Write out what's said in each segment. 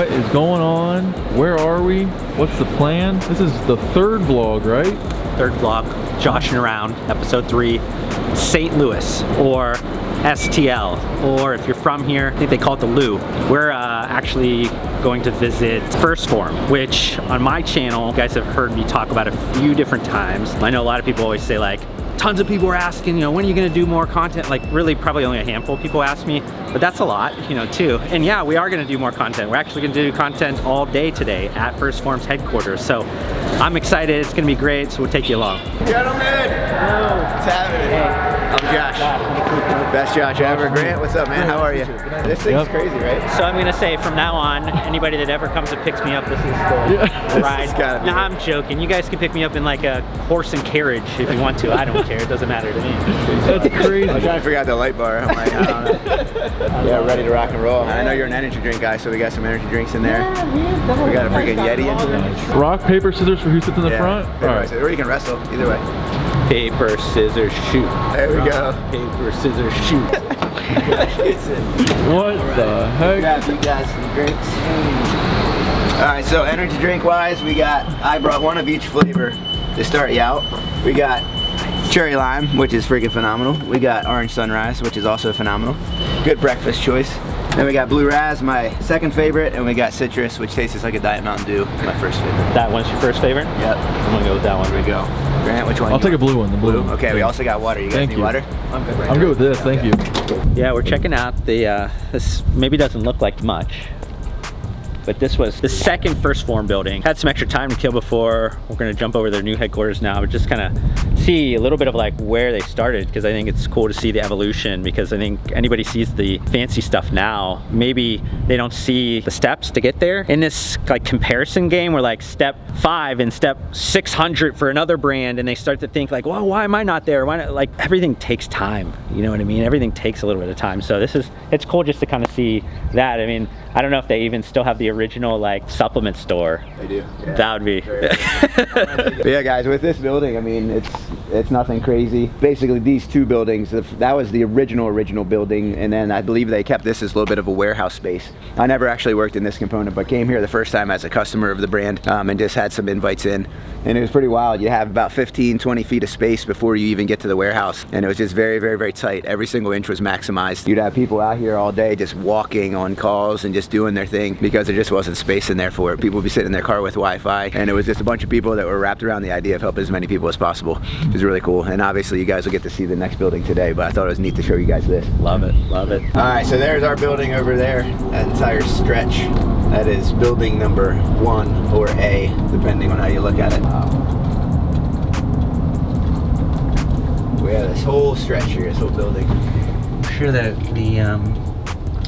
What is going on? Where are we? What's the plan? This is the third vlog, right? Third vlog, joshing around, episode 3, St. Louis, or STL, or if you're from here, I think they call it the Lou. We're actually going to visit Phorm, which on my channel, you guys have heard me talk about a few different times. I know a lot of people always say like, tons of people are asking, you know, when are you gonna do more content? Like really probably only a handful of people ask me, but that's a lot, you know, too. And yeah, we are gonna do more content. We're actually gonna do content all day today at Phorm's headquarters. So I'm excited, it's gonna be great, so we'll take you along. Gentlemen, hello. What's happening? Hey. I'm Josh. Best Josh ever. Grant, what's up, man? How are you? This thing's crazy, right? So I'm gonna say from now on, anybody that ever comes and picks me up, this is the ride. Nah, I'm joking. You guys can pick me up in like a horse and carriage if you want to. I don't care. It doesn't matter to me. That's crazy. I'm trying to figure out the light bar. I'm like, I don't know. Yeah, ready to rock and roll. I know you're an energy drink guy, so we got some energy drinks in there. We got a freaking Yeti in there. Rock, paper, scissors for who sits in the front? All right. Or you can wrestle, either way. Paper, scissors, shoot. There we go. Paper, scissors, shoot. What the heck? You got some drinks. All right, so energy drink wise, I brought one of each flavor to start you out. We got cherry lime, which is freaking phenomenal. We got orange sunrise, which is also phenomenal. Good breakfast choice. Then we got blue raz, my second favorite, and we got citrus, which tastes like a Diet Mountain Dew, my first favorite. That one's your first favorite? Yep. I'm gonna go with that one. Here we go. Grant, which one? I'll take a blue one, the blue one. Okay, we also got water. You guys need water? I'm good with this, thank you. Yeah, we're checking out the, this maybe doesn't look like much, but this was the second Phorm building. Had some extra time to kill before. We're gonna jump over their new headquarters now, but just kind of see a little bit of like where they started, because I think it's cool to see the evolution, because I think anybody sees the fancy stuff now, maybe they don't see the steps to get there. In this like comparison game, we're like step 5 and step 600 for another brand, and they start to think like, well, why am I not there? Why not? Like everything takes time, you know what I mean? Everything takes a little bit of time. So it's cool just to kind of see that. I mean, I don't know if they even still have the original like supplement store. They do. Yeah. That would be. But yeah, guys, with this building, I mean, it's nothing crazy. Basically, these two buildings, that was the original building, and then I believe they kept this as a little bit of a warehouse space. I never actually worked in this component, but came here the first time as a customer of the brand, and just had some invites in, and it was pretty wild. You have about 15-20 feet of space before you even get to the warehouse, and it was just very tight. Every single inch was maximized. You'd have people out here all day just walking on calls and just doing their thing, because there just wasn't space in there for it. People would be sitting in their car with Wi-Fi, and it was just a bunch of people that were wrapped around the idea of helping as many people as possible. It was really cool, and obviously you guys will get to see the next building today, but I thought it was neat to show you guys this. Love it, love it. All right, so there's our building over there, that entire stretch. That is building number 1 or A, depending on how you look at it. We have this whole stretch here, this whole building. I'm sure that the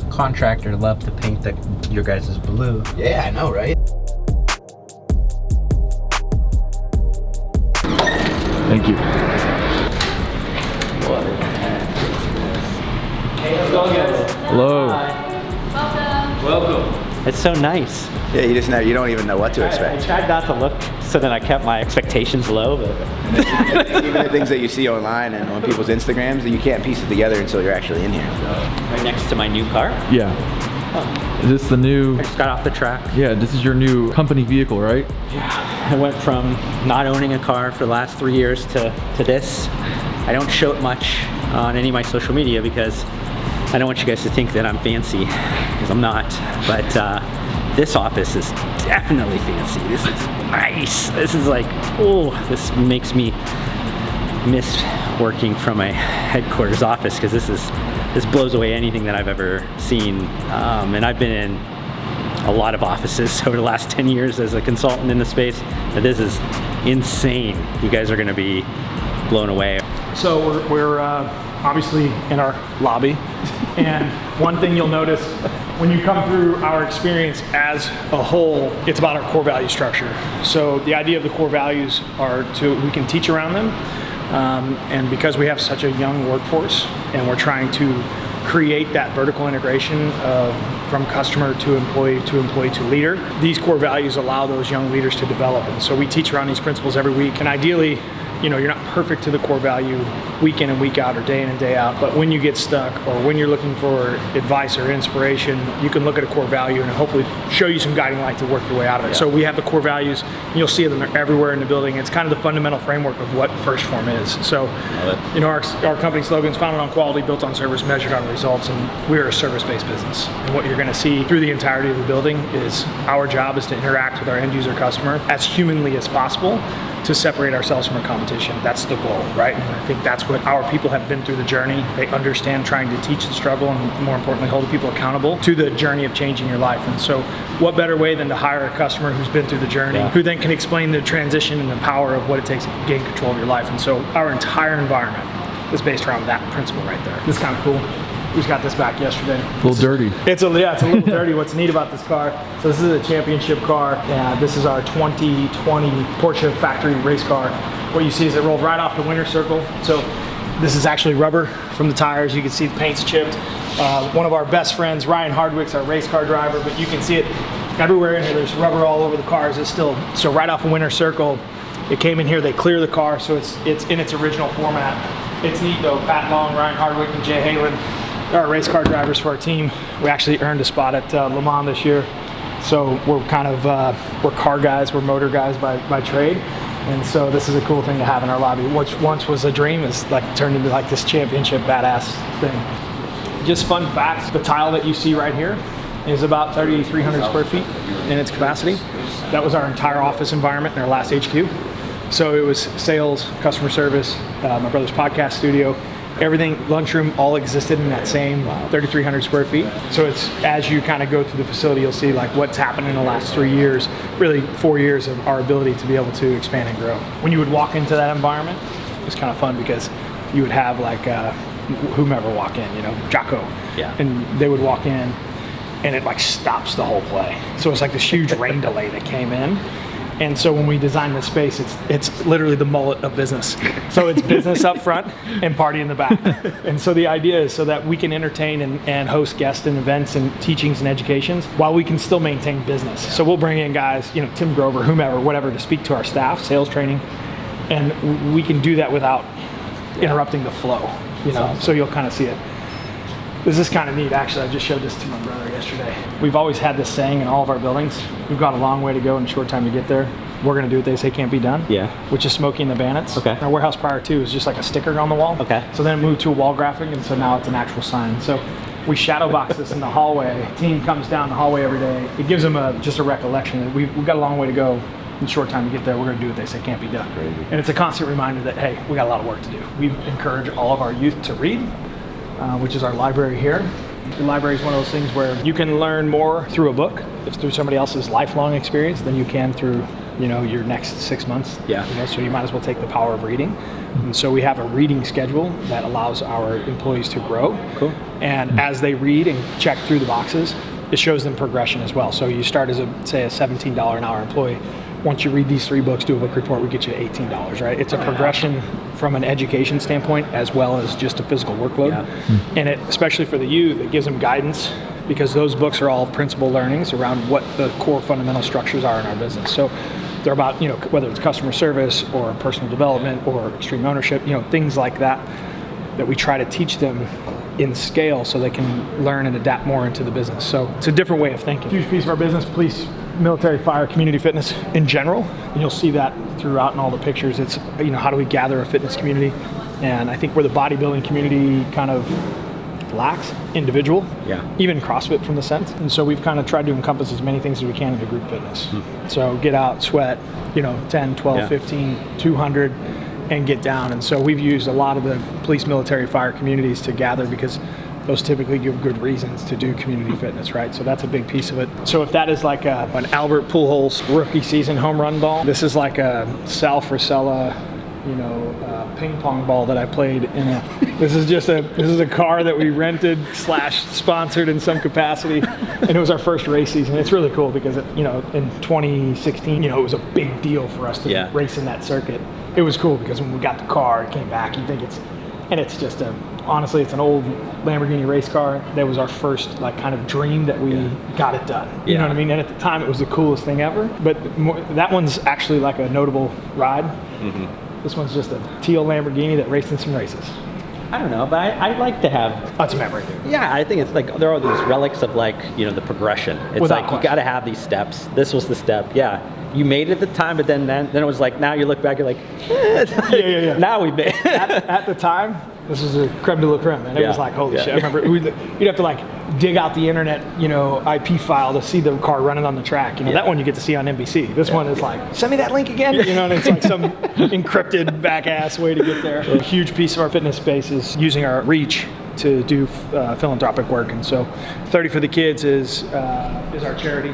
contractor loved to paint your guys' blue. Yeah, I know, right? Thank you. What the heck is this? Hey, how's it going, guys? Hello. Hi. Welcome. It's so nice. Yeah, you just know, you don't even know what to I expect. tried not to look, so then I kept my expectations low, but... Even the things that you see online and on people's Instagrams, you can't piece it together until you're actually in here. Right next to my new car. Yeah. Oh. Is this the new... I just got off the track. Yeah, this is your new company vehicle, right? Yeah. I went from not owning a car for the last 3 years to this. I don't show it much on any of my social media because I don't want you guys to think that I'm fancy, because I'm not. But this office is definitely fancy. This is nice. This is like, oh, this makes me miss working from my headquarters office, because this blows away anything that I've ever seen. And I've been in a lot of offices over the last 10 years as a consultant in the space, but this is insane. You guys are gonna be blown away. So we're obviously in our lobby, and one thing you'll notice when you come through our experience as a whole, it's about our core value structure. So the idea of the core values are we can teach around them, and because we have such a young workforce and we're trying to create that vertical integration from customer to employee to leader, these core values allow those young leaders to develop. And so we teach around these principles every week, and ideally you're not perfect to the core value week in and week out or day in and day out, but when you get stuck or when you're looking for advice or inspiration, you can look at a core value and hopefully show you some guiding light to work your way out of it. So we have the core values, and you'll see them everywhere in the building. It's kind of the fundamental framework of what First Phorm is. So, our company slogan is founded on quality, built on service, measured on results, and we're a service-based business. And what you're going to see through the entirety of the building is our job is to interact with our end user customer as humanly as possible to separate ourselves from our competition. That's the goal, right? And I think that's what our people have been through the journey. They understand trying to teach the struggle and, more importantly, holding people accountable to the journey of changing your life. And so what better way than to hire a customer who's been through the journey, who then can explain the transition and the power of what it takes to gain control of your life. And so our entire environment is based around that principle right there. This is kind of cool. We just got this back yesterday. A little dirty. It's a little dirty. What's neat about this car, so this is a championship car. This is our 2020 Porsche factory race car. What you see is it rolled right off the winter circle. So this is actually rubber from the tires. You can see the paint's chipped. One of our best friends, Ryan Hardwick's our race car driver, but you can see it everywhere in here. There's rubber all over the cars. It's still, so right off a winter circle, it came in here, they clear the car, so it's in its original format. It's neat though. Pat Long, Ryan Hardwick, and Jay Halen are our race car drivers for our team. We actually earned a spot at Le Mans this year. So we're kind of, we're car guys, we're motor guys by trade. And so this is a cool thing to have in our lobby, which once was a dream, is like turned into like this championship badass thing. Just fun facts, the tile that you see right here is about 3,300 square feet in its capacity. That was our entire office environment in our last HQ. So it was sales, customer service, my brother's podcast studio, everything, lunchroom, all existed in that same 3,300 square feet. So it's, as you kind of go through the facility, you'll see like what's happened in the last 3 years, really 4 years of our ability to be able to expand and grow. When you would walk into that environment, it's kind of fun because you would have like whomever walk in, Jocko. Yeah. And they would walk in and it like stops the whole play. So it's like this huge rain delay that came in. And so when we design this space, it's literally the mullet of business. So it's business up front and party in the back. And so the idea is so that we can entertain and host guests and events and teachings and educations while we can still maintain business. So we'll bring in guys, Tim Grover, whomever, whatever, to speak to our staff, sales training, and we can do that without interrupting the flow, Awesome. So you'll kind of see it. This is kind of neat, actually. I just showed this to my brother yesterday. We've always had this saying in all of our buildings, we've got a long way to go in a short time to get there. We're going to do what they say can't be done. Yeah. Which is Smokey and the Bandits. Okay. Our warehouse prior to was just like a sticker on the wall. Okay. So then it moved to a wall graphic, and so now it's an actual sign. So we shadow box this in the hallway. Team comes down the hallway every day. It gives them just a recollection that we've got a long way to go in a short time to get there. We're going to do what they say can't be done. Crazy. And it's a constant reminder that, hey, we got a lot of work to do. We encourage all of our youth to read, which is our library here. The library is one of those things where you can learn more through a book, if through somebody else's lifelong experience, than you can through, your next 6 months. Yeah. So you might as well take the power of reading. And so we have a reading schedule that allows our employees to grow. Cool. And as they read and check through the boxes, it shows them progression as well. So you start as a $17 an hour employee. Once you read these 3 books, do a book report, we get you $18, right? It's a progression from an education standpoint as well as just a physical workload. Yeah. And especially for the youth, it gives them guidance because those books are all principal learnings around what the core fundamental structures are in our business. So they're about, whether it's customer service or personal development or extreme ownership, things like that we try to teach them in scale so they can learn and adapt more into the business. So it's a different way of thinking. Huge piece of our business, police, military, fire, community fitness in general. And you'll see that throughout in all the pictures. It's, how do we gather a fitness community? And I think where the bodybuilding community kind of lacks, individual, even CrossFit from the sense. And so we've kind of tried to encompass as many things as we can into group fitness. So get out, sweat, 10, 12, 15, 200, and get down. And so we've used a lot of the police, military, fire communities to gather because those typically give good reasons to do community fitness, right? So that's a big piece of it. So if that is like an Albert Pujols rookie season home run ball, this is like a Sal Frisella, ping pong ball that I played in this is a car that we rented / sponsored in some capacity, and it was our first race season. It's really cool because in 2016, it was a big deal for us to race in that circuit. It was cool because when we got the car, it came back, you think it's just honestly, it's an old Lamborghini race car. That was our first kind of dream that we got it done. You know what I mean? And at the time, it was the coolest thing ever. But that one's actually like a notable ride. Mm-hmm. This one's just a teal Lamborghini that raced in some races. I don't know, but I like to have. That's a memory. Yeah, I think it's like there are these relics of like, you know, the progression. It's Without like question. you got to have these steps. This was the step. Yeah, you made it at the time, but then it was like now you look back, you're like, yeah. Now we made. At the time, this was a creme de la creme, and it was like, holy shit. I remember you'd have to like dig out the internet, you know, IP file to see the car running on the track. You know, that one you get to see on NBC. This one is like, send me that link again. You know, and it's like some encrypted back ass way to get there. A huge piece of our fitness space is using our reach to do philanthropic work, and so 30 for the Kids is our charity.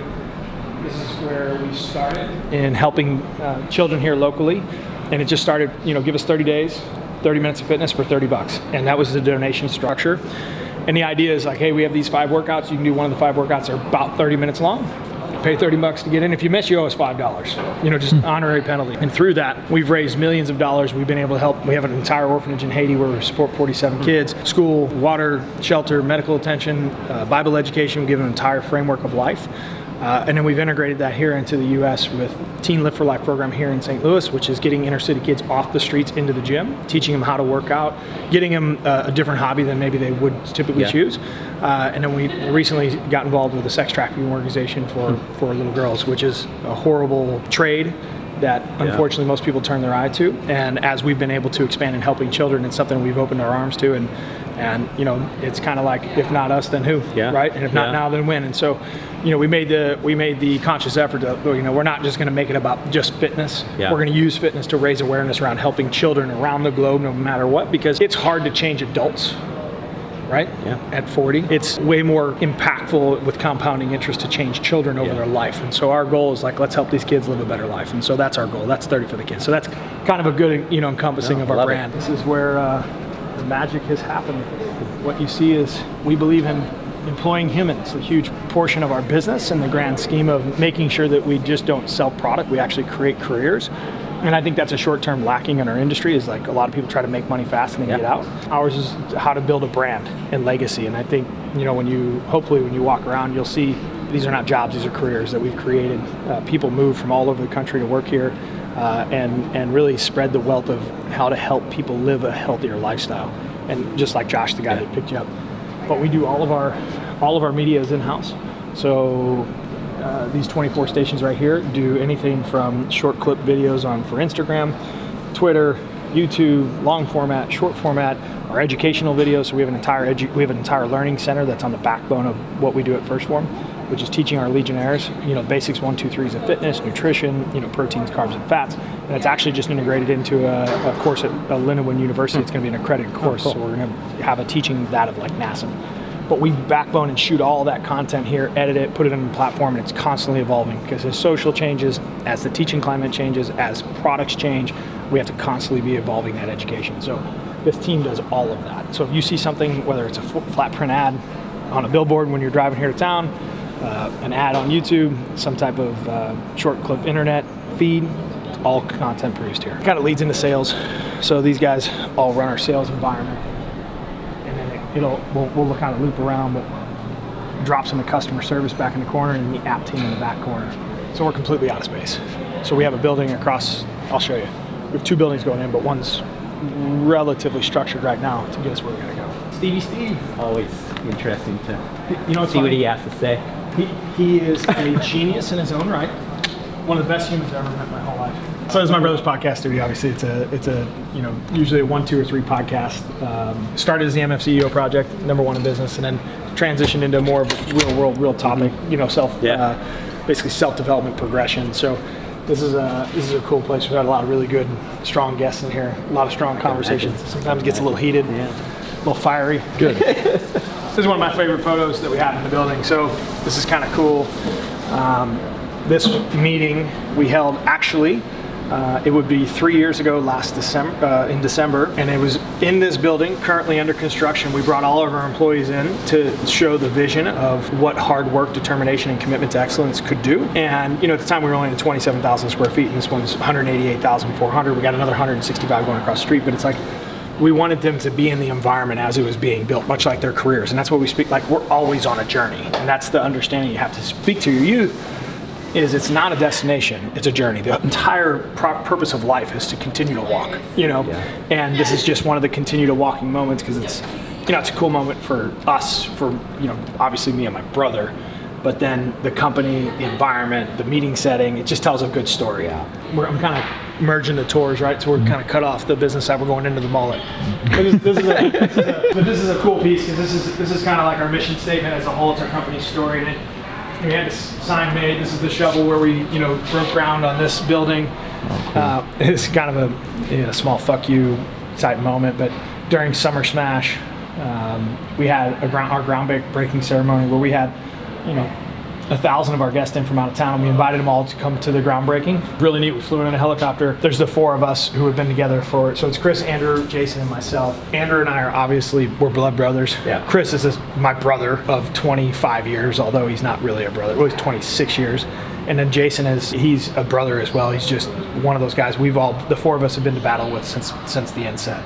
This is where we started in helping children here locally, and it just started, you know, give us 30 days, 30 minutes of fitness for $30, and that was the donation structure. And the idea is like, hey, we have these 5 workouts. You can do one of the 5 workouts. They're about 30 minutes long. Pay $30 to get in. If you miss, you owe us $5. You know, just honorary penalty. And through that, we've raised millions of dollars. We've been able to help. We have an entire orphanage in Haiti where we support 47 kids. School, water, shelter, medical attention, Bible education. We give an entire framework of life. And then we've integrated that here into the U.S. with Teen Live for Life program here in St. Louis, which is getting inner city kids off the streets into the gym, teaching them how to work out, getting them a different hobby than maybe they would typically choose. And then we recently got involved with a sex trafficking organization for little girls, which is a horrible trade that unfortunately most people turn their eye to. And as we've been able to expand in helping children, it's something we've opened our arms to. And you know, it's kind of like, if not us, then who, right? And if not now, then when? And so, you know, we made the conscious effort to, you know, we're not just going to make it about just fitness. We're going to use fitness to raise awareness around helping children around the globe, no matter what, because it's hard to change adults, right? At 40, it's way more impactful with compounding interest to change children over their life. And so our goal is like, let's help these kids live a better life. And so that's our goal. That's 30 for the Kids. So that's kind of a good, you know, encompassing of our brand. This is where the magic has happened. What you see is we believe in employing humans, a huge portion of our business in the grand scheme of making sure that we just don't sell product, we actually create careers. And I think that's a short-term lacking in our industry, is like a lot of people try to make money fast and then get out. Ours is how to build a brand and legacy. And I think, you know, hopefully when you walk around, you'll see these are not jobs, these are careers that we've created. People move from all over the country to work here and really spread the wealth of how to help people live a healthier lifestyle. And just like Josh, the guy that picked you up. But we do all of our media is in-house. So these 24 stations right here do anything from short clip videos for Instagram, Twitter, YouTube, long format, short format, our educational videos. So we have an entire learning center that's on the backbone of what we do at First Phorm, which is teaching our Legionnaires, you know, basics 1, 2, 3s of fitness, nutrition, you know, proteins, carbs, and fats. And it's actually just integrated into a course at Lindenwood University. It's going to be an accredited course, so we're going to have a teaching that of like NASA. But we backbone and shoot all that content here, edit it, put it on the platform, and it's constantly evolving because as social changes, as the teaching climate changes, as products change, we have to constantly be evolving that education. So this team does all of that. So if you see something, whether it's a flat print ad on a billboard when you're driving here to town, an ad on YouTube, some type of short clip internet feed, all content produced here. Kind of leads into sales. So these guys all run our sales environment. We'll kind of loop around, but drops in the customer service back in the corner and the app team in the back corner. So we're completely out of space. So we have a building across, I'll show you. We have 2 buildings going in, but one's relatively structured right now to get us where we're gonna go. Steve. Always interesting to see what he has to say. He is a genius in his own right. One of the best humans I've ever met in my whole life. So it's my brother's podcast studio. Obviously, it's a you know, usually a 1, 2, or 3 podcast. Started as the MFCEO project, #1 in business, and then transitioned into more of a real topic. You know, basically self-development progression. So this is a cool place. We've had a lot of really good, strong guests in here. A lot of strong conversations. Sometimes it gets a little heated, a little fiery. Good. This is one of my favorite photos that we have in the building. So this is kind of cool. This meeting we held actually. It would be 3 years ago in December, and it was in this building, currently under construction. We brought all of our employees in to show the vision of what hard work, determination, and commitment to excellence could do. And you know, at the time we were only at 27,000 square feet, and this one's 188,400. We got another 165 going across the street, but it's like we wanted them to be in the environment as it was being built, much like their careers. And that's what we speak, like we're always on a journey, and that's the understanding you have to speak to your youth. is it's not a destination, it's a journey. The entire purpose of life is to continue to walk, you know? Yeah. And this is just one of the continue to walking moments because it's, you know, it's a cool moment for us, for, you know, obviously me and my brother, but then the company, the environment, the meeting setting, it just tells a good story. Yeah. I'm kind of merging the tours, right? So we're kind of cut off the business side, we're going into the mullet. But this is a cool piece because this is kind of like our mission statement as a whole. It's our company story. And we had this sign made. This is the shovel where we, you know, broke ground on this building. It's kind of a small fuck you type moment, but during Summer Smash, we had our groundbreaking ceremony where we had, you know, 1,000 of our guests in from out of town, and we invited them all to come to the groundbreaking. Really neat. We flew in a helicopter. There's the 4 of us who have been together so it's Chris, Andrew, Jason, and myself. Andrew and I are obviously, we're blood brothers. Yeah. Chris is my brother of 25 years, although he's not really a brother. Well, he's 26 years. And then Jason he's a brother as well. He's just one of those guys the 4 of us have been to battle with since the inset.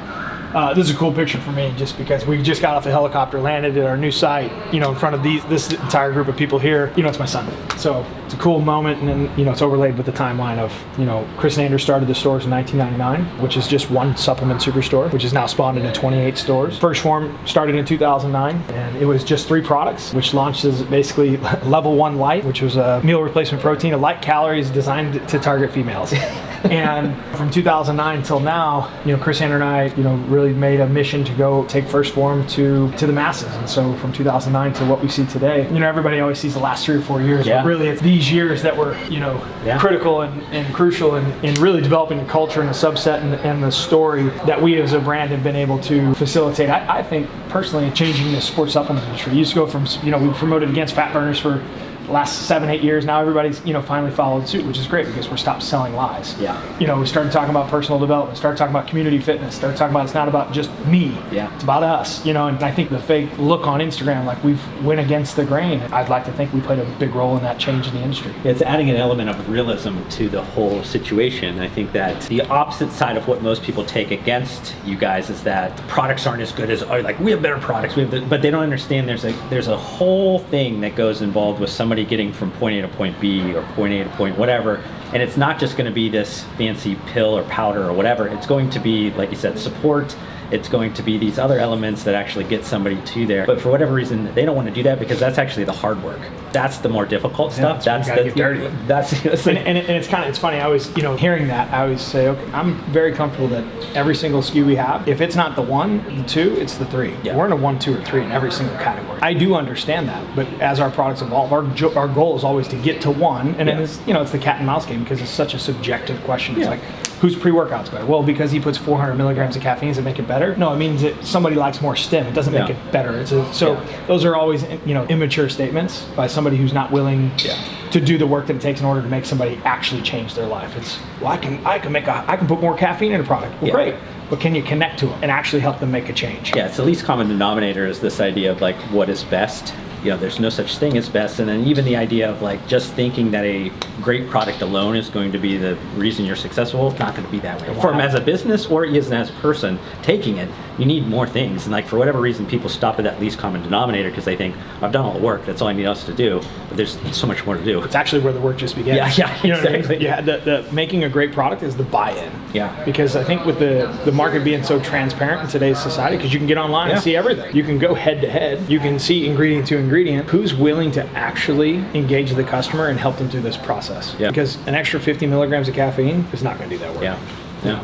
This is a cool picture for me just because we just got off the helicopter, landed at our new site, you know, in front of this entire group of people here. You know, it's my son. So it's a cool moment, and then, you know, it's overlaid with the timeline of, you know, Chris and Andrew started the stores in 1999, which is just one supplement superstore, which is now spawned into 28 stores. First Phorm started in 2009, and it was just 3 products, which launched as basically Level 1 Light, which was a meal replacement protein of light calories designed to target females. And from 2009 till now, you know, Chris, Andrew, and I, you know, really made a mission to go take First Phorm to the masses. And so from 2009 to what we see today, you know, everybody always sees the last 3 or 4 years, but really it's these years that were, you know, critical and crucial in really developing the culture and the subset and the story that we as a brand have been able to facilitate. I think personally changing the sports supplement industry. You used to go from, you know, we promoted against fat burners for last 7-8 years. Now everybody's, you know, finally followed suit, which is great because we're stopped selling lies. Yeah. You know, we started talking about personal development, started talking about community fitness, started talking about it's not about just me. Yeah. It's about us. You know, and I think the fake look on Instagram, like we've went against the grain. I'd like to think we played a big role in that change in the industry. It's adding an element of realism to the whole situation. I think that the opposite side of what most people take against you guys is that the products aren't as good as, like, we have better products, but they don't understand there's a whole thing that goes involved with somebody getting from point A to point B or point A to point whatever, and it's not just going to be this fancy pill or powder or whatever. It's going to be, like you said, support. It's going to be these other elements that actually get somebody to there. But for whatever reason, they don't want to do that because that's actually the hard work. That's the more difficult stuff. That's get dirty. And it's kind of, it's funny. I always, you know, hearing that, I always say, okay, I'm very comfortable that every single SKU we have, if it's not the 1, the 2, it's the 3. Yeah. We're in a 1, 2, or 3 in every single category. I do understand that, but as our products evolve, our goal is always to get to 1, and then it's, you know, it's the cat and mouse game because it's such a subjective question. It's like, whose pre-workout's better? Well, because he puts 400 milligrams of caffeine, does it make it better? No, it means that somebody likes more stim. It doesn't make it better. Those are always, you know, immature statements by somebody who's not willing to do the work that it takes in order to make somebody actually change their life. It's, well, I can put more caffeine in a product. Well, great. But can you connect to them and actually help them make a change? Yeah, it's the least common denominator is this idea of like what is best. You know, there's no such thing as best, and then even the idea of like just thinking that a great product alone is going to be the reason you're successful, it's not going to be that way. For as a business or even as a person taking it, you need more things, and like for whatever reason people stop at that least common denominator because they think, I've done all the work, that's all I need us to do, but there's so much more to do. It's actually where the work just begins. Yeah, you know exactly. What I mean? Yeah, the making a great product is the buy-in. Yeah. Because I think with the market being so transparent in today's society, because you can get online and see everything. You can go head to head, you can see ingredient to ingredient, who's willing to actually engage the customer and help them through this process. Yeah. Because an extra 50 milligrams of caffeine is not going to do that work. Yeah.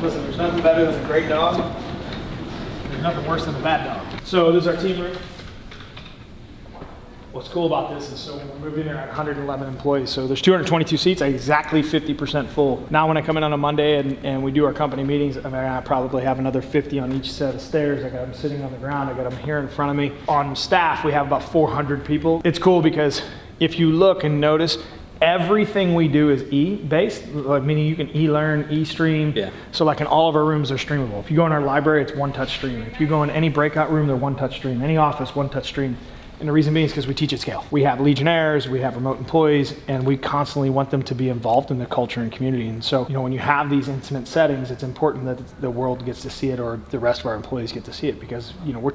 Listen, there's nothing better than a great dog. There's nothing worse than a bad dog. So this is our team room. What's cool about this is, so when we moved in there at 111 employees, so there's 222 seats, exactly 50% full. Now when I come in on a Monday and we do our company meetings, I mean, I probably have another 50 on each set of stairs. I got them sitting on the ground, I got them here in front of me. On staff, we have about 400 people. It's cool because if you look and notice, everything we do is E-based, like meaning you can e-learn, e-stream. Yeah. So like in all of our rooms, they're streamable. If you go in our library, it's one-touch stream. If you go in any breakout room, they're one-touch stream. Any office, one-touch stream. And the reason being is because we teach at scale. We have Legionnaires, we have remote employees, and we constantly want them to be involved in the culture and community. And so, you know, when you have these intimate settings, it's important that the world gets to see it, or the rest of our employees get to see it, because, you know, we're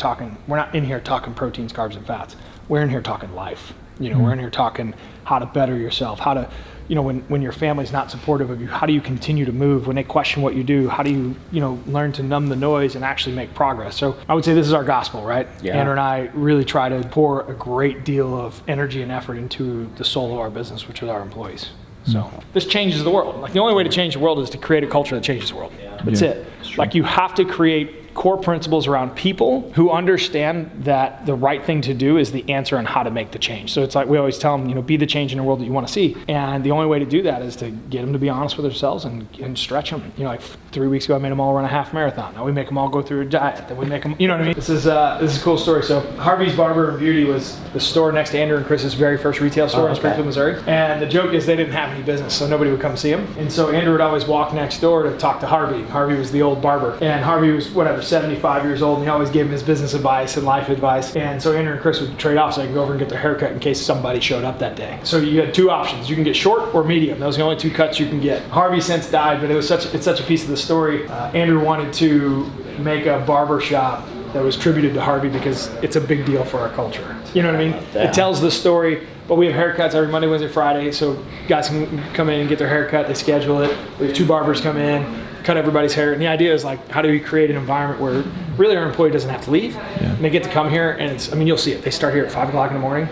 not in here talking proteins, carbs, and fats. We're in here talking life. You know, we're in here talking how to better yourself, how to, you know, when your family's not supportive of you, how do you continue to move? When they question what you do, how do you, you know, learn to numb the noise and actually make progress? So I would say this is our gospel, right? Yeah. Andrew and I really try to pour a great deal of energy and effort into the soul of our business, which is our employees. So this changes the world. Like the only way to change the world is to create a culture that changes the world. That's it. Like you have to create core principles around people who understand that the right thing to do is the answer on how to make the change. So it's like we always tell them, you know, be the change in the world that you want to see. And the only way to do that is to get them to be honest with themselves and stretch them. You know, like 3 weeks ago, I made them all run a half marathon. Now we make them all go through a diet. Then we make them, you know what I mean? This is a cool story. So Harvey's Barber and Beauty was the store next to Andrew and Chris's very first retail store in Springfield, Missouri. And the joke is they didn't have any business, so nobody would come see them. And so Andrew would always walk next door to talk to Harvey. Harvey was the old barber. And Harvey was, 75 years old, and he always gave him his business advice and life advice. And so Andrew and Chris would trade off so they could go over and get their haircut in case somebody showed up that day. So you had two options. You can get short or medium. Those are the only two cuts you can get. Harvey since died, but it's such a piece of the story. Andrew wanted to make a barber shop that was tributed to Harvey because it's a big deal for our culture. You know what I mean? It tells the story, but we have haircuts every Monday, Wednesday, Friday, so guys can come in and get their haircut, they schedule it. We have 2 barbers come in, cut everybody's hair, and the idea is like, how do we create an environment where really our employee doesn't have to leave, and they get to come here, and it's, I mean, you'll see it. They start here at 5 o'clock in the morning,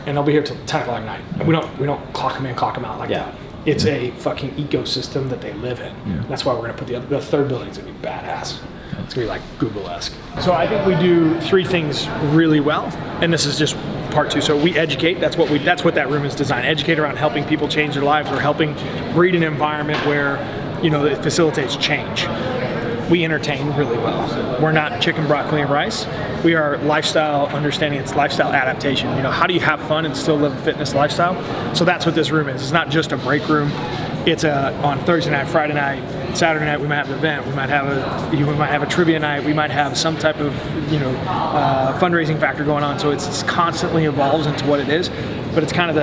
and they'll be here till 10 o'clock at night. And we don't clock them in, clock them out like that. It's a fucking ecosystem that they live in. That's why we're gonna put the third building's gonna be badass. It's gonna be like Google-esque. So I think we do 3 things really well, and this is just part 2. So we educate. That's what that room is designed. Educate around helping people change their lives, or helping breed an environment where, you know, it facilitates change. We entertain really well. We're not chicken, broccoli, and rice. We are lifestyle understanding. It's lifestyle adaptation. You know, how do you have fun and still live a fitness lifestyle? So that's what this room is. It's not just a break room. It's on Thursday night, Friday night, Saturday night we might have an event. We might have a trivia night. We might have some type of, you know, fundraising factor going on. So it's constantly evolves into what it is. But it's kind of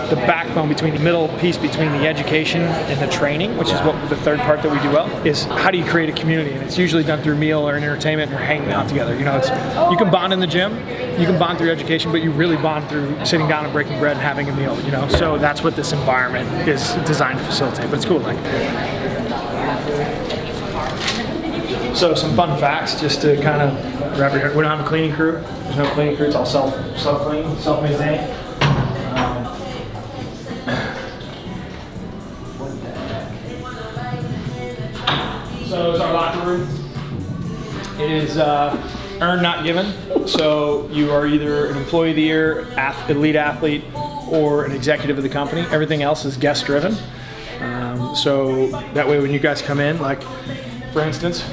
the backbone between the middle piece between the education and the training, which is what the third part that we do well, is how do you create a community? And it's usually done through meal or entertainment or hanging out together. You know, you can bond in the gym, you can bond through education, but you really bond through sitting down and breaking bread and having a meal, you know? So that's what this environment is designed to facilitate, but it's cool. Like, so some fun facts just to kind of grab your head. We don't have a cleaning crew. There's no cleaning crew. It's all self-clean, self-maintained. So it's our locker room. It is earned, not given. So you are either an employee of the year, elite athlete, or an executive of the company. Everything else is guest driven. So that way when you guys come in, like for instance,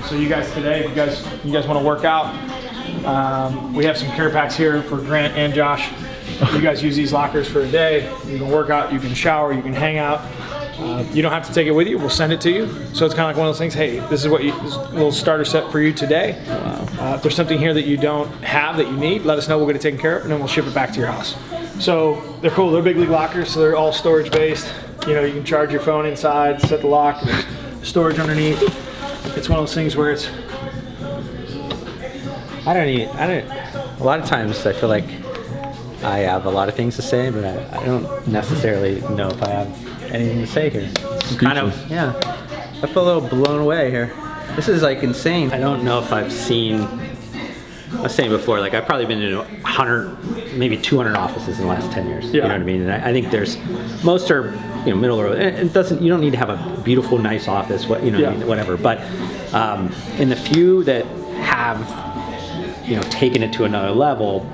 so you guys today, if you guys want to work out, we have some care packs here for Grant and Josh. You guys use these lockers for a day. You can work out, you can shower, you can hang out. You don't have to take it with you. We'll send it to you. So it's kind of like one of those things. Hey, this is this is a little starter set for you today. If there's something here that you don't have that you need, let us know. We'll get it taken care of, and then we'll ship it back to your house. So they're cool. They're big league lockers, so they're all storage based. You know, you can charge your phone inside, set the lock, there's storage underneath. It's one of those things where it's. A lot of times I feel like I have a lot of things to say, but I don't necessarily know if I have anything to say here. It's kind of, I feel a little blown away here. This is like insane. I don't know if I've seen, I was saying before, like I've probably been in 100, maybe 200 offices in the last 10 years. You know what I mean? And I think most are, you know, middle of the road. And you don't need to have a beautiful, nice office, whatever. But in the few that have, you know, taken it to another level,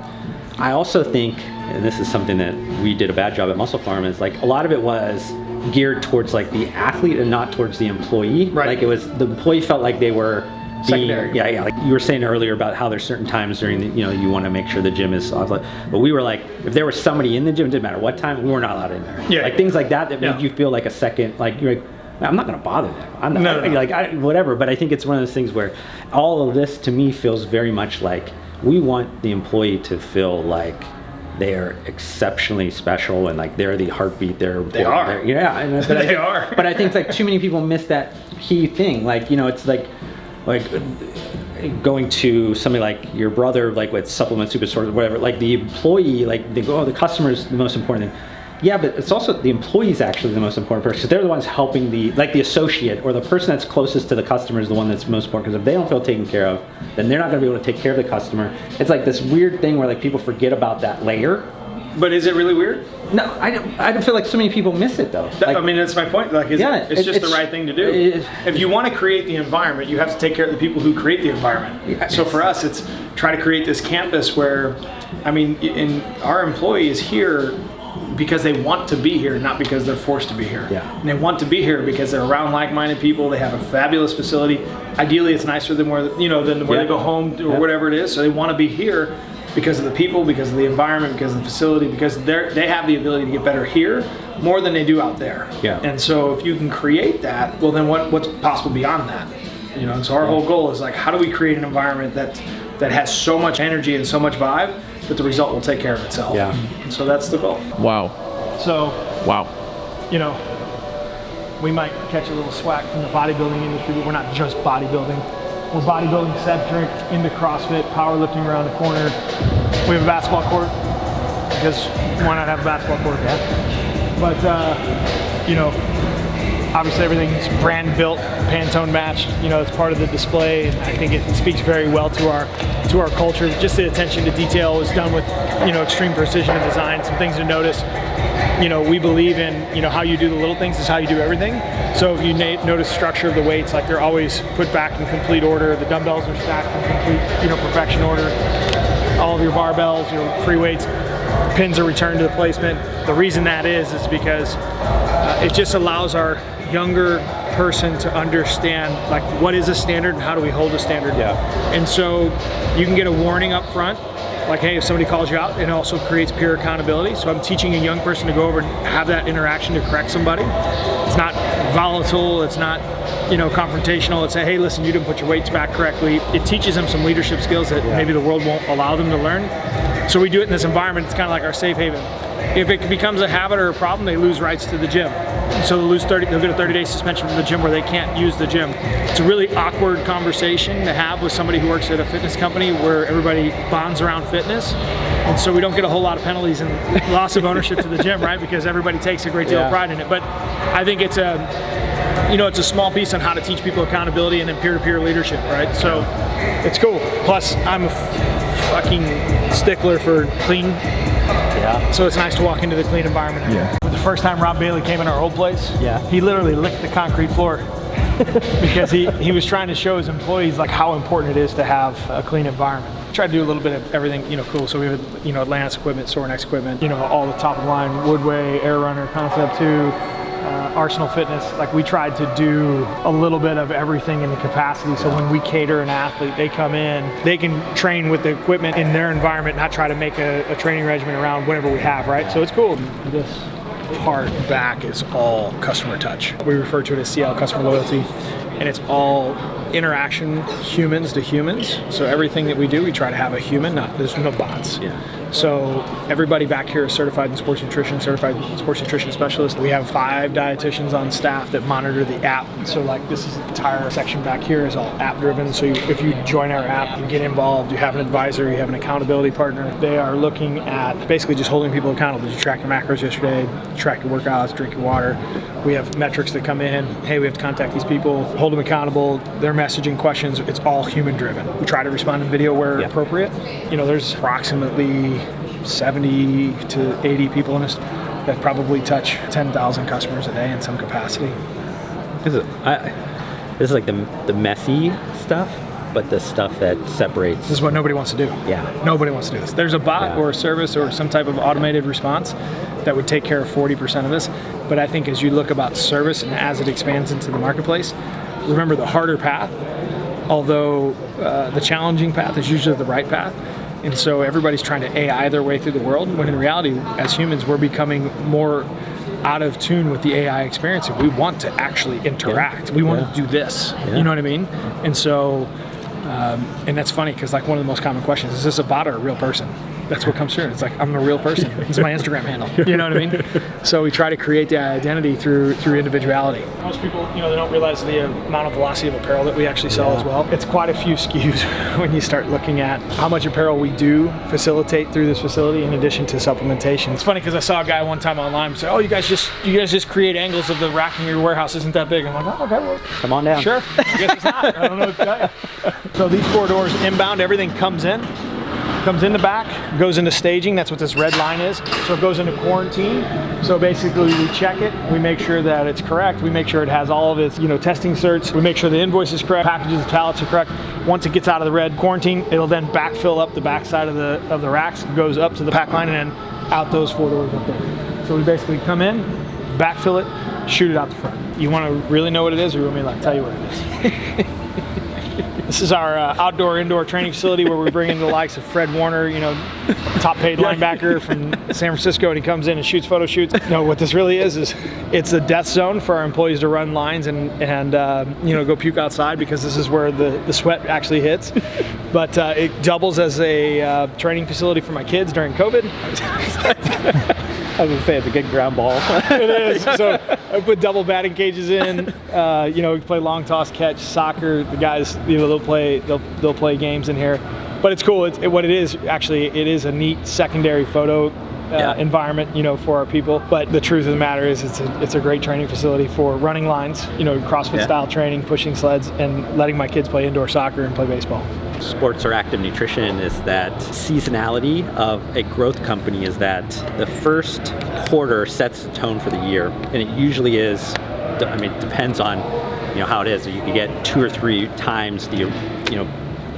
I also think, and this is something that we did a bad job at Muscle Phorm, is like a lot of it was geared towards like the athlete and not towards the employee. Right. Like it was, the employee felt like they were secondary. Yeah. Like you were saying earlier about how there's certain times during the, you know, you want to make sure the gym is off. But we were like, if there was somebody in the gym, it didn't matter what time, we were not allowed in there. Yeah. Like things like that made you feel like a second, like you're like, I'm not going to bother them. I'm not, No. whatever. But I think it's one of those things where all of this to me feels very much like we want the employee to feel like they are exceptionally special and like they're the heartbeat. They are. They are. But I think like too many people miss that key thing. Like, you know, it's like going to somebody like your brother, like with Supplement Superstores or whatever, like the employee, like they go, oh, the customer is the most important thing. Yeah, but it's also the employee's actually the most important person, because they're the ones helping the associate or the person that's closest to the customer is the one that's most important, because if they don't feel taken care of, then they're not going to be able to take care of the customer. It's like this weird thing where like people forget about that layer. But is it really weird? No, I don't feel like so many people miss it though. I mean, that's my point. Like, it's just the right thing to do. If you want to create the environment, you have to take care of the people who create the environment. So for us, it's try to create this campus where, I mean, our employee is here because they want to be here, not because they're forced to be here. Yeah. And they want to be here because they're around like-minded people. They have a fabulous facility. Ideally, it's nicer than where they go home or whatever it is. So they want to be here because of the people, because of the environment, because of the facility, because they have the ability to get better here more than they do out there. Yeah. And so if you can create that, well, then what's possible beyond that? And so our whole goal is like, how do we create an environment that has so much energy and so much vibe that the result will take care of itself. Yeah. And so that's the goal. Wow. So, Wow. We might catch a little swag from the bodybuilding industry, but we're not just bodybuilding. We're bodybuilding centric, into CrossFit, powerlifting around the corner. We have a basketball court, because why not have a basketball court? Yeah. But, obviously everything's brand built, Pantone matched, it's part of the display, and I think it speaks very well to our culture. Just the attention to detail is done with, extreme precision and design. Some things to notice, we believe in, how you do the little things is how you do everything. So if you notice structure of the weights, like they're always put back in complete order. The dumbbells are stacked in complete, perfection order. All of your barbells, your free weights, pins are returned to the placement. The reason that is because it just allows our younger person to understand like what is a standard and how do we hold a standard. Yeah. And so you can get a warning up front, like, hey, if somebody calls you out, it also creates peer accountability. So I'm teaching a young person to go over and have that interaction to correct somebody. It's not volatile, it's not confrontational. It's say, hey, listen, you didn't put your weights back correctly. It teaches them some leadership skills that maybe the world won't allow them to learn. So we do it in this environment. It's kind of like our safe haven. If it becomes a habit or a problem, they lose rights to the gym. So they'll get a 30-day suspension from the gym where they can't use the gym. It's a really awkward conversation to have with somebody who works at a fitness company where everybody bonds around fitness. And so we don't get a whole lot of penalties and loss of ownership to the gym, right? Because everybody takes a great deal of pride in it. But I think it's a small piece on how to teach people accountability and then peer-to-peer leadership, right? So it's cool. Plus, I'm a fucking stickler for clean. Yeah. So it's nice to walk into the clean environment. Yeah. The first time Rob Bailey came in our old place, he literally licked the concrete floor because he was trying to show his employees like how important it is to have a clean environment. Try to do a little bit of everything, cool. So we have, Atlantis equipment, Sorenex equipment, all the top of the line, Woodway, Air Runner, Concept 2, Arsenal Fitness. Like we tried to do a little bit of everything in the capacity. So when we cater an athlete, they come in, they can train with the equipment in their environment, not try to make a training regimen around whatever we have, right? So it's cool. This part back is all customer touch. We refer to it as CL, customer loyalty, and it's all interaction, humans to humans. So everything that we do, we try to have a human, there's no bots. Yeah. So everybody back here is certified in sports nutrition, certified sports nutrition specialist. We have 5 dietitians on staff that monitor the app. So like this is the entire section back here is all app driven. So if you join our app, you get involved, you have an advisor, you have an accountability partner. They are looking at basically just holding people accountable. Did you track your macros yesterday? Track your workouts, drink your water. We have metrics that come in. Hey, we have to contact these people, hold them accountable. Their messaging questions, it's all human driven. We try to respond in video where appropriate. There's approximately 70 to 80 people in this that probably touch 10,000 customers a day in some capacity. This is like the messy stuff, but the stuff that separates. This is what nobody wants to do. Yeah. Nobody wants to do this. There's a bot or a service or some type of automated response that would take care of 40% of this. But I think as you look about service and as it expands into the marketplace, remember the harder path, although the challenging path is usually the right path. And so everybody's trying to AI their way through the world, when in reality, as humans, we're becoming more out of tune with the AI experience. And we want to actually interact. We want to do this. You know what I mean? And so, and that's funny because like one of the most common questions is this a bot or a real person? That's what comes through. It's like, I'm a real person. This is my Instagram handle. You know what I mean? So we try to create the identity through individuality. Most people, they don't realize the amount of velocity of apparel that we actually sell as well. It's quite a few SKUs when you start looking at how much apparel we do facilitate through this facility in addition to supplementation. It's funny because I saw a guy one time online say, "Oh, you guys just create angles of the rack in your warehouse. Isn't that big?" I'm like, "Oh, okay, well, come on down." Sure. I guess it's not. I don't know what to tell you. So these 4 doors inbound, everything comes in the back, goes into staging. That's what this red line is. So it goes into quarantine. So basically we check it, we make sure that it's correct, we make sure it has all of its testing certs, we make sure the invoice is correct, packages, the pallets are correct. Once it gets out of the red quarantine, it'll then backfill up the back side of the racks, goes up to the pack line, and then out those 4 doors up there. So we basically come in, backfill it, shoot it out the front. You want to really know what it is, or you want me to tell you what it is? This is our outdoor-indoor training facility where we bring in the likes of Fred Warner, top paid linebacker from San Francisco, and he comes in and shoots photo shoots. No, what this really is it's a death zone for our employees to run lines and go puke outside, because this is where the sweat actually hits. But it doubles as a training facility for my kids during COVID. I was gonna say it's a good ground ball. It is. So I put double batting cages in. We play long toss, catch, soccer. The guys, they'll play games in here. But it's cool. What it is a neat secondary photo environment, for our people. But the truth of the matter is, it's a great training facility for running lines, CrossFit style training, pushing sleds, and letting my kids play indoor soccer and play baseball. Sports or active nutrition is that seasonality of a growth company is that the first quarter sets the tone for the year, and it usually is. I mean, it depends on how it is. You can get 2 or 3 times the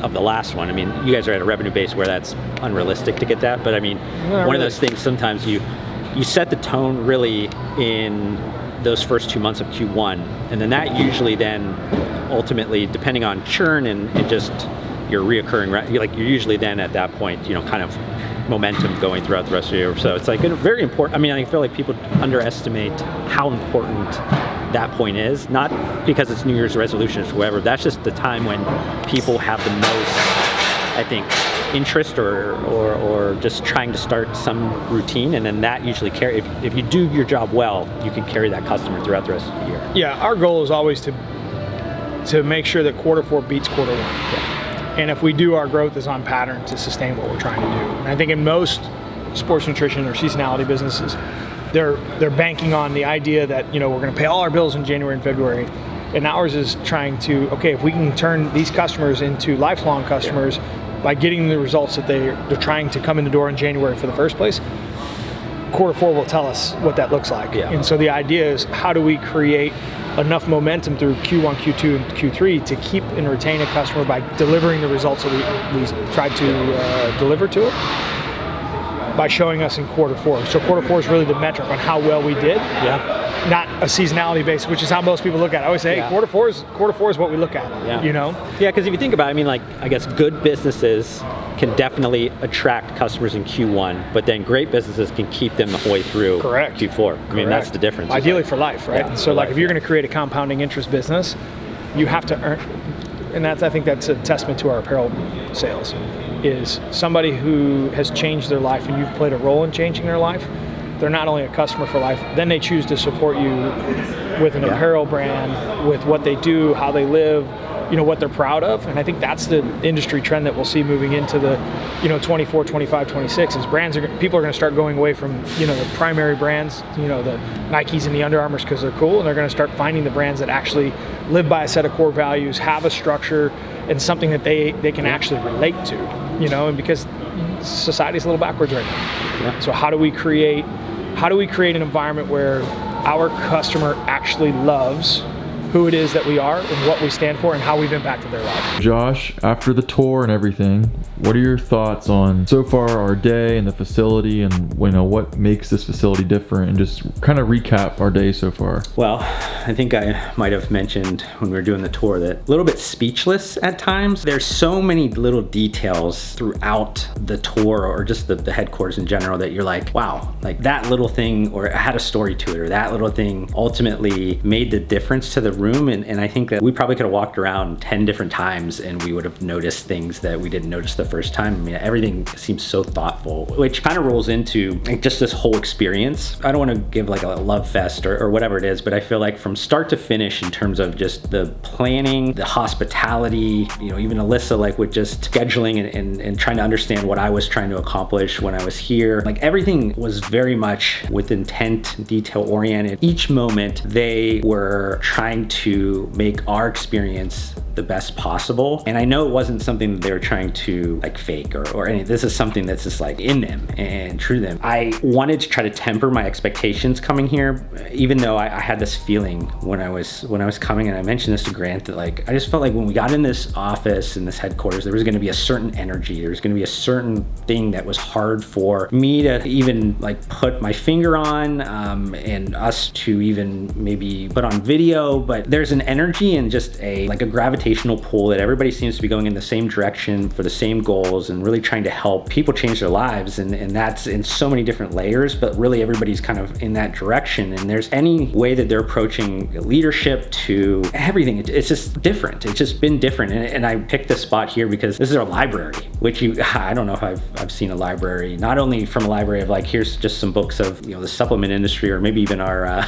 of the last one. I mean, you guys are at a revenue base where that's unrealistic to get that, but I mean, one of those things, sometimes you set the tone really in those first 2 months of Q1, and then that usually then ultimately, depending on churn and just your reoccurring, you're usually then at that point, kind of momentum going throughout the rest of the year. So it's like very important. I mean, I feel like people underestimate how important that point is, not because it's New Year's resolutions or whatever. That's just the time when people have the most, I think, interest or just trying to start some routine, and then that usually if you do your job well, you can carry that customer throughout the rest of the year. Yeah, our goal is always to make sure that quarter 4 beats quarter 1. Yeah. And if we do, our growth is on pattern to sustain what we're trying to do. And I think in most sports nutrition or seasonality businesses, they're banking on the idea that we're going to pay all our bills in January and February, and ours is trying to, okay, if we can turn these customers into lifelong customers by getting the results that they're trying to come in the door in January for the first place, quarter 4 will tell us what that looks like. Yeah. And so the idea is, how do we create enough momentum through Q1, Q2, and Q3 to keep and retain a customer by delivering the results that we tried to deliver to it, by showing us in quarter 4. So quarter 4 is really the metric on how well we did. Yeah. Not a seasonality base, which is how most people look at it. I always say, hey, quarter four is what we look at. Yeah. Yeah, because if you think about it, I mean, like, I guess good businesses can definitely attract customers in Q1, but then great businesses can keep them the whole way through Q4. I mean, that's the difference. Ideally for life, right? And so, like, if you're going to create a compounding interest business, you have to earn, and I think that's a testament to our apparel sales, is somebody who has changed their life and you've played a role in changing their life. They're not only a customer for life, then they choose to support you with an apparel brand, with what they do, how they live, what they're proud of. And I think that's the industry trend that we'll see moving into the 24, 25, 26, is people are going to start going away from the primary brands, the Nikes and the Under Armours because they're cool, and they're going to start finding the brands that actually live by a set of core values, have a structure, and something that they can actually relate to, and because society's a little backwards right now. Yeah. So how do we create an environment where our customer actually loves who it is that we are and what we stand for and how we've impacted their life? Josh, after the tour and everything, what are your thoughts on so far our day and the facility, and what makes this facility different, and just kind of recap our day so far? Well, I think I might have mentioned when we were doing the tour that a little bit speechless at times. There's so many little details throughout the tour, or just the headquarters in general, that you're like, wow, like that little thing, or it had a story to it, or that little thing ultimately made the difference to the room, and I think that we probably could have walked around 10 different times and we would have noticed things that we didn't notice the first time. I mean, everything seems so thoughtful, which kind of rolls into like just this whole experience. I don't want to give like a love fest or whatever it is, but I feel like from start to finish in terms of just the planning, the hospitality, you know, even Alyssa, like with just scheduling and trying to understand what I was trying to accomplish when I was here. Like everything was very much with intent, detail oriented. Each moment they were trying to make our experience the best possible. And I know it wasn't something that they were trying to like fake or any, this is something that's just like in them and true to them. I wanted to try to temper my expectations coming here, even though I had this feeling when I was coming, and I mentioned this to Grant, that like, I just felt like when we got in this office, in this headquarters, there was gonna be a certain energy, there was gonna be a certain thing that was hard for me to even like put my finger on, and us to even maybe put on video, but there's an energy and just a gravitational pull that everybody seems to be going in the same direction for the same goals and really trying to help people change their lives, and that's in so many different layers, but really everybody's kind of in that direction. And there's any way that they're approaching leadership to everything, it's just different. It's just been different. And I picked this spot here because this is our library, which I don't know if I've seen a library, not only from a library of like, here's just some books of, you know, the supplement industry, or maybe even our,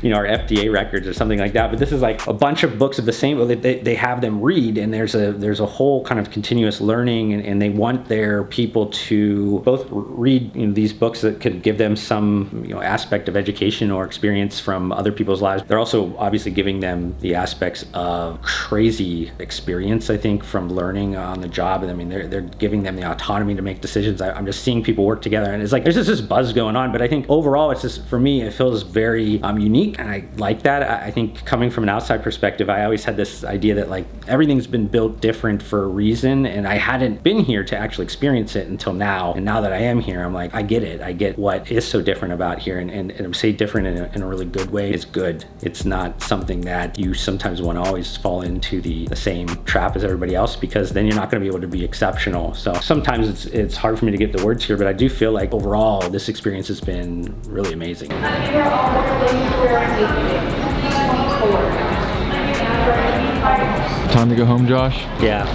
you know, our FDA records or something like that. But this is like a bunch of books of the same, they have them read, and there's a whole kind of continuous learning, and they want their people to both read, you know, these books that could give them some, you know, aspect of education or experience from other people's lives. They're also obviously giving them the aspects of crazy experience, I think, from learning on the job. And I mean, they're giving them the autonomy to make decisions. I'm just seeing people work together, and it's like there's just this buzz going on. But I think overall, it's just, for me, it feels very unique, and I like that. I think coming from an outside perspective, I always had this idea that like everything's been built different for a reason, and I hadn't been here to actually experience it until now. And now that I am here, I'm like, I get it. I get what is so different about here, and I'm saying different in a really good way. It's good. It's not something that you sometimes want to always fall into the same trap as everybody else, because then you're not going to be able to be exceptional. So sometimes it's hard for me to get the words here, but I do feel like overall this experience has been really amazing. Time to go home, Josh? Yeah.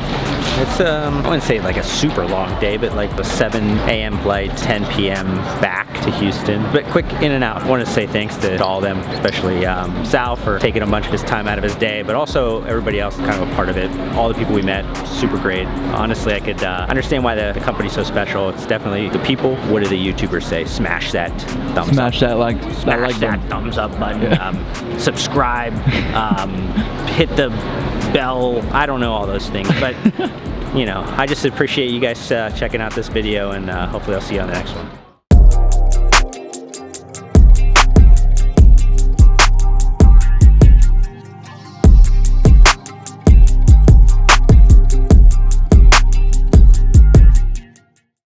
It's, I wouldn't say like a super long day, but like a 7 a.m. flight, 10 p.m. back to Houston. But quick in and out. I want to say thanks to all of them, especially Sal for taking a bunch of his time out of his day, but also everybody else kind of a part of it. All the people we met, super great. Honestly, I could understand why the company's so special. It's definitely the people. What do the YouTubers say? Smash that thumbs up. Smash that like Thumbs up button. Yeah. Subscribe. Hit the bell. I don't know all those things, but you know, I just appreciate you guys checking out this video, and hopefully I'll see you on the next one.